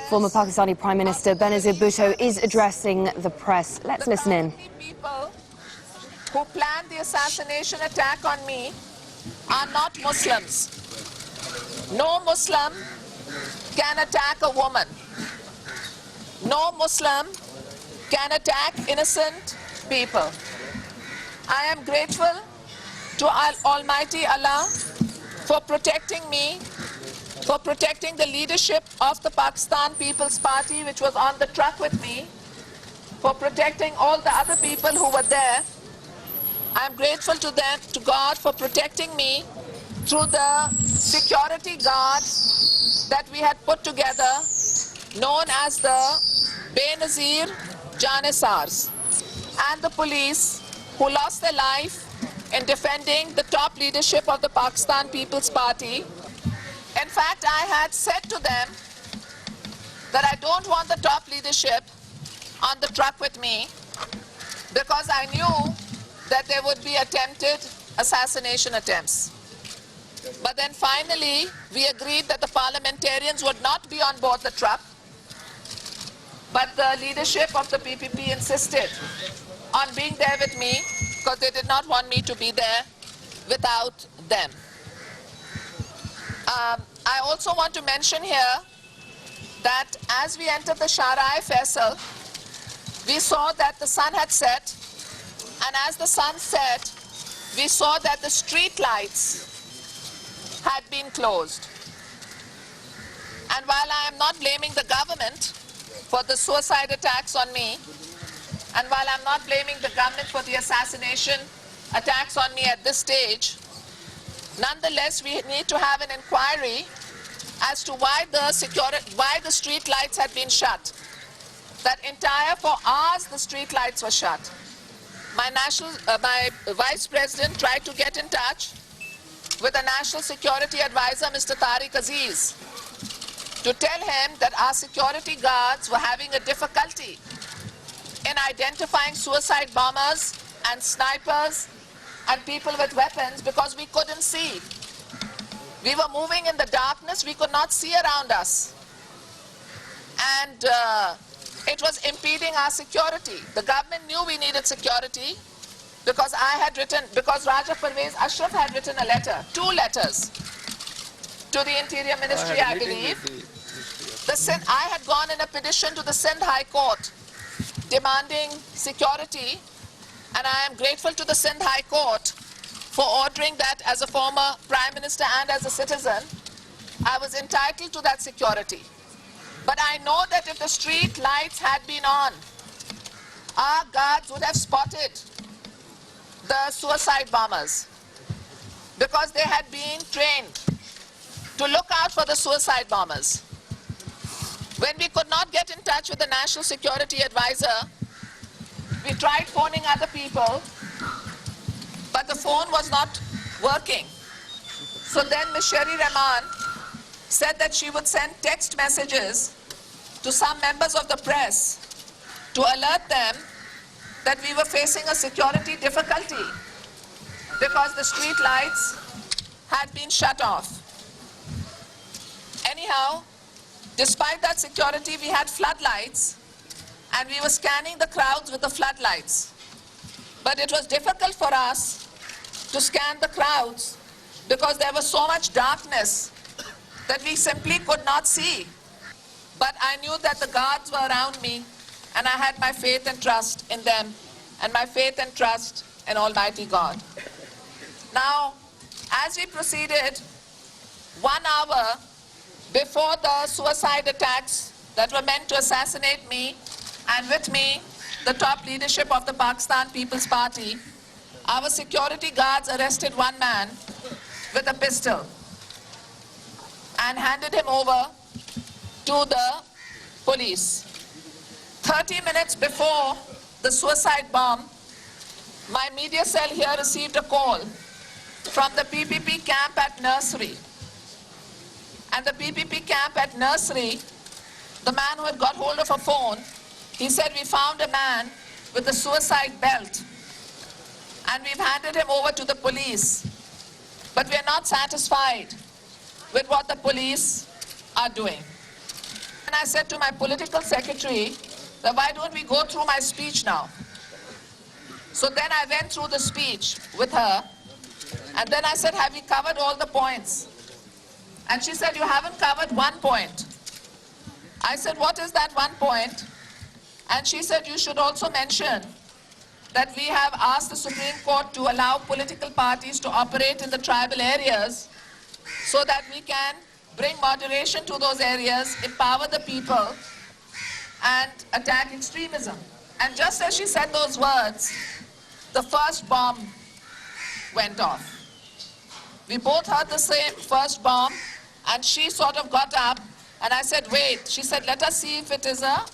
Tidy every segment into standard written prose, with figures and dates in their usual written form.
Former Pakistani Prime Minister Benazir Bhutto is addressing the press. Let's listen in. The people who planned the assassination attack on me are not Muslims. No Muslim can attack a woman. No Muslim can attack innocent people. I am grateful to Almighty Allah for protecting me, for protecting the leadership of the Pakistan People's Party, which was on the truck with me, for protecting all the other people who were there. I'm grateful to them, to God, for protecting me through the security guard that we had put together, known as the Benazir Janissars, and the police who lost their life in defending the top leadership of the Pakistan People's Party. In fact, I had said to them that I don't want the top leadership on the truck with me because I knew that there would be attempted assassination attempts. But then finally, we agreed that the parliamentarians would not be on board the truck, but the leadership of the PPP insisted on being there with me because they did not want me to be there without them. I also want to mention here that as we entered the Shara-e Faisal, we saw that the sun had set, and as the sun set, we saw that the street lights had been closed. And while I am not blaming the government for the suicide attacks on me, and while I'm not blaming the government for the assassination attacks on me at this stage, nonetheless, we need to have an inquiry as to why the street lights had been shut. For hours, the street lights were shut. My vice president tried to get in touch with the National Security Advisor, Mr. Tariq Aziz, to tell him that our security guards were having a difficulty in identifying suicide bombers and snipers and people with weapons because we couldn't see. We were moving in the darkness, we could not see around us. And it was impeding our security. The government knew we needed security because Raja Parvez Ashraf had written a letter, 2 letters, to the Interior Ministry, I believe. I had gone in a petition to the Sindh High Court demanding security, and I am grateful to the Sindh High Court for ordering that as a former Prime Minister and as a citizen, I was entitled to that security. But I know that if the street lights had been on, our guards would have spotted the suicide bombers because they had been trained to look out for the suicide bombers. When we could not get in touch with the National Security Advisor, we tried phoning other people, but the phone was not working. So then Ms. Sherry Rahman said that she would send text messages to some members of the press to alert them that we were facing a security difficulty because the street lights had been shut off. Anyhow, despite that security, we had floodlights, and we were scanning the crowds with the floodlights. But it was difficult for us to scan the crowds because there was so much darkness that we simply could not see. But I knew that the guards were around me, and I had my faith and trust in them, and my faith and trust in Almighty God. Now, as we proceeded, 1 hour before the suicide attacks that were meant to assassinate me, and with me, the top leadership of the Pakistan People's Party, our security guards arrested 1 man with a pistol and handed him over to the police. 30 minutes before the suicide bomb, my media cell here received a call from the PPP camp at Nursery. And the PPP camp at Nursery, the man who had got hold of a phone, he said, we found a man with a suicide belt and we've handed him over to the police. But we're not satisfied with what the police are doing. And I said to my political secretary that why don't we go through my speech now? So then I went through the speech with her, and then I said, have we covered all the points? And she said, you haven't covered one point. I said, what is that one point? And she said, you should also mention that we have asked the Supreme Court to allow political parties to operate in the tribal areas so that we can bring moderation to those areas, empower the people, and attack extremism. And just as she said those words, the first bomb went off. We both heard the same first bomb, and she sort of got up, and I said, wait. She said, let us see if it is a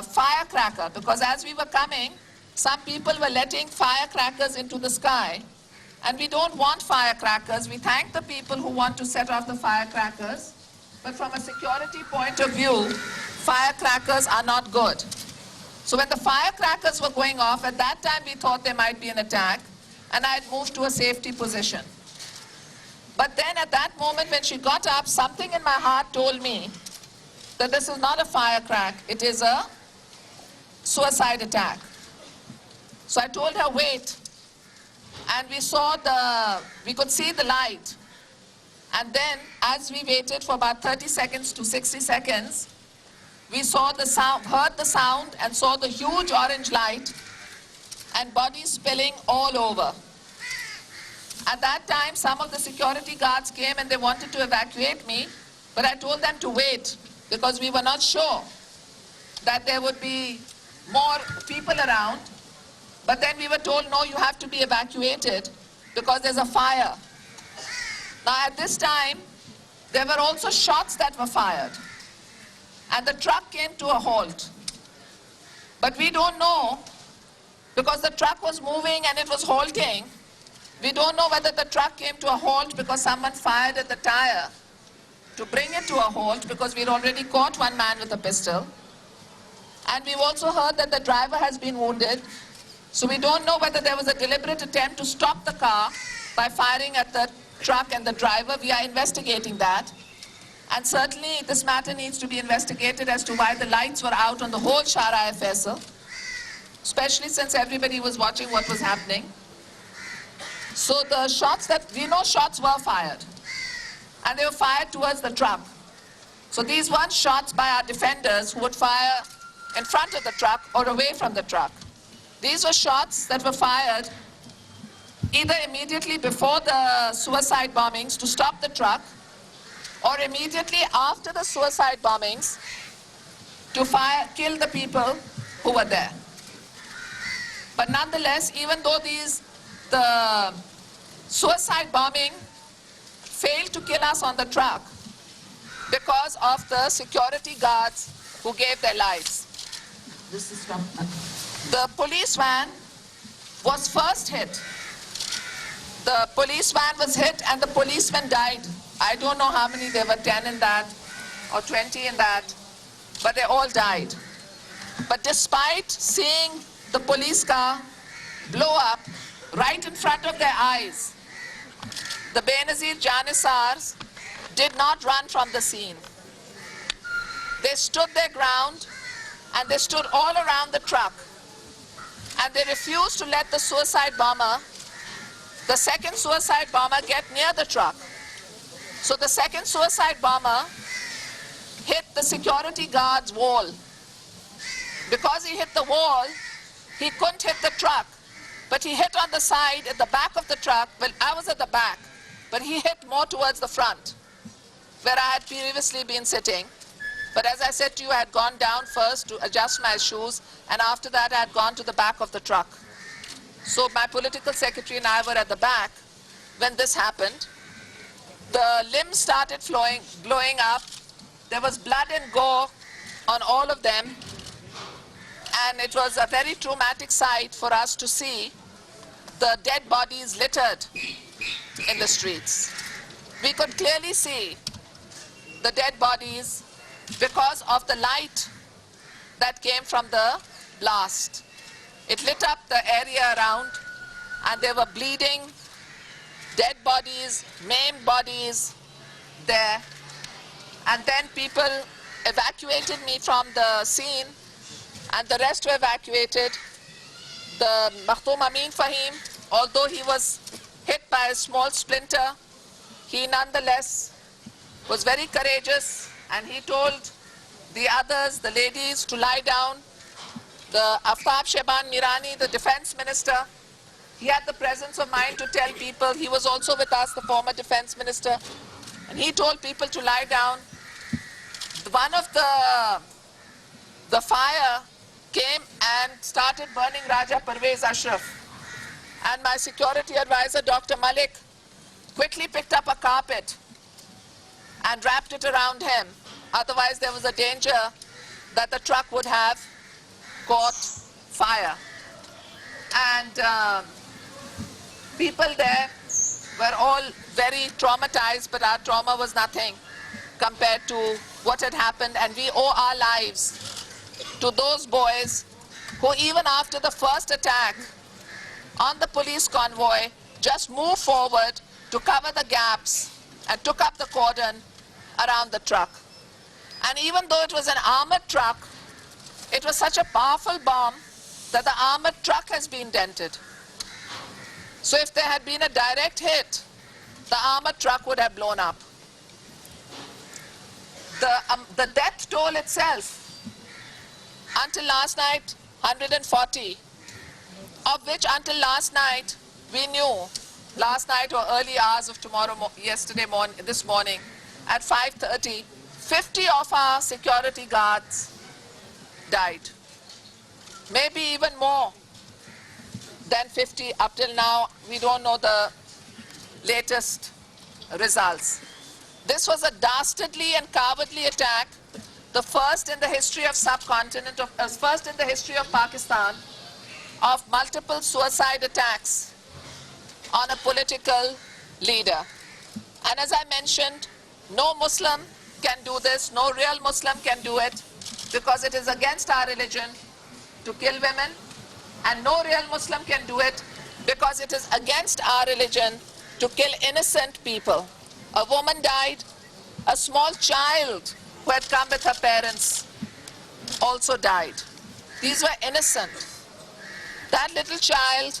firecracker, because as we were coming, some people were letting firecrackers into the sky, and we don't want firecrackers. We thank the people who want to set off the firecrackers, but from a security point of view, firecrackers are not good. So when the firecrackers were going off, at that time we thought there might be an attack, and I had moved to a safety position. But then at that moment when she got up, something in my heart told me that this is not a firecrack, it is a suicide attack. So I told her, wait. And we could see the light. And then as we waited for about 30 seconds to 60 seconds, we saw the sound, heard the sound and saw the huge orange light and bodies spilling all over. At that time, some of the security guards came and they wanted to evacuate me, but I told them to wait because we were not sure that there would be more people around. But then we were told, no, you have to be evacuated because there's a fire. Now at this time, there were also shots that were fired. And the truck came to a halt. But we don't know, because the truck was moving and it was halting, we don't know whether the truck came to a halt because someone fired at the tire to bring it to a halt, because we'd already caught one man with a pistol. And we've also heard that the driver has been wounded. So we don't know whether there was a deliberate attempt to stop the car by firing at the truck and the driver. We are investigating that. And certainly this matter needs to be investigated as to why the lights were out on the whole Shara Faisal, especially since everybody was watching what was happening. So the shots that, we know shots were fired, and they were fired towards the truck. So these weren't shots by our defenders who would fire in front of the truck or away from the truck. These were shots that were fired either immediately before the suicide bombings to stop the truck, or immediately after the suicide bombings to kill the people who were there. But nonetheless, even though the suicide bombing failed to kill us on the truck because of the security guards who gave their lives. This is from the police van was first hit. The police van was hit and the policeman died. I don't know how many, there were 10 in that or 20 in that, but they all died. But despite seeing the police car blow up right in front of their eyes, the Benazir Janissars did not run from the scene. They stood their ground and they stood all around the truck, and they refused to let the suicide bomber, the second suicide bomber, get near the truck. So the second suicide bomber hit the security guard's wall. Because he hit the wall, he couldn't hit the truck, but he hit on the side at the back of the truck. Well, I was at the back, but he hit more towards the front, where I had previously been sitting. But as I said to you, I had gone down first to adjust my shoes, and after that I had gone to the back of the truck. So my political secretary and I were at the back when this happened. The limbs started blowing up. There was blood and gore on all of them. And it was a very traumatic sight for us to see the dead bodies littered in the streets. We could clearly see the dead bodies because of the light that came from the blast. It lit up the area around, and there were bleeding, dead bodies, maimed bodies there. And then people evacuated me from the scene, and the rest were evacuated. The Makhtoom Amin Fahim, although he was hit by a small splinter, he nonetheless was very courageous, and he told the others, the ladies, to lie down. The Aftab Shehban Mirani, the defense minister, he had the presence of mind to tell people, he was also with us, the former defense minister, and he told people to lie down. One of the fire came and started burning Raja Parvez Ashraf. And my security advisor, Dr. Malik, quickly picked up a carpet and wrapped it around him. Otherwise, there was a danger that the truck would have caught fire. And people there were all very traumatized, but our trauma was nothing compared to what had happened. And we owe our lives to those boys who, even after the first attack on the police convoy, just moved forward to cover the gaps and took up the cordon around the truck. And even though it was an armored truck, it was such a powerful bomb that the armored truck has been dented. So if there had been a direct hit, the armored truck would have blown up. The death toll itself, until last night, 140, of which until last night, we knew, last night or early hours of this morning, at 5:30, 50 of our security guards died. Maybe even more than 50 up till now. We don't know the latest results. This was a dastardly and cowardly attack, the first in the history of subcontinent, first in the history of Pakistan, of multiple suicide attacks on a political leader. And as I mentioned, no Muslim can do this, no real Muslim can do it, because it is against our religion to kill women, and no real Muslim can do it because it is against our religion to kill innocent people. A woman died, a small child who had come with her parents also died. These were innocent. That little child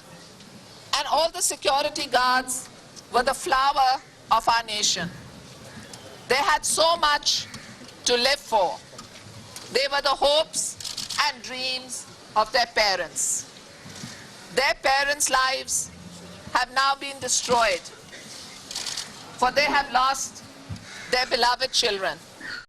and all the security guards were the flower of our nation. They had so much to live for. They were the hopes and dreams of their parents. Their parents' lives have now been destroyed, for they have lost their beloved children.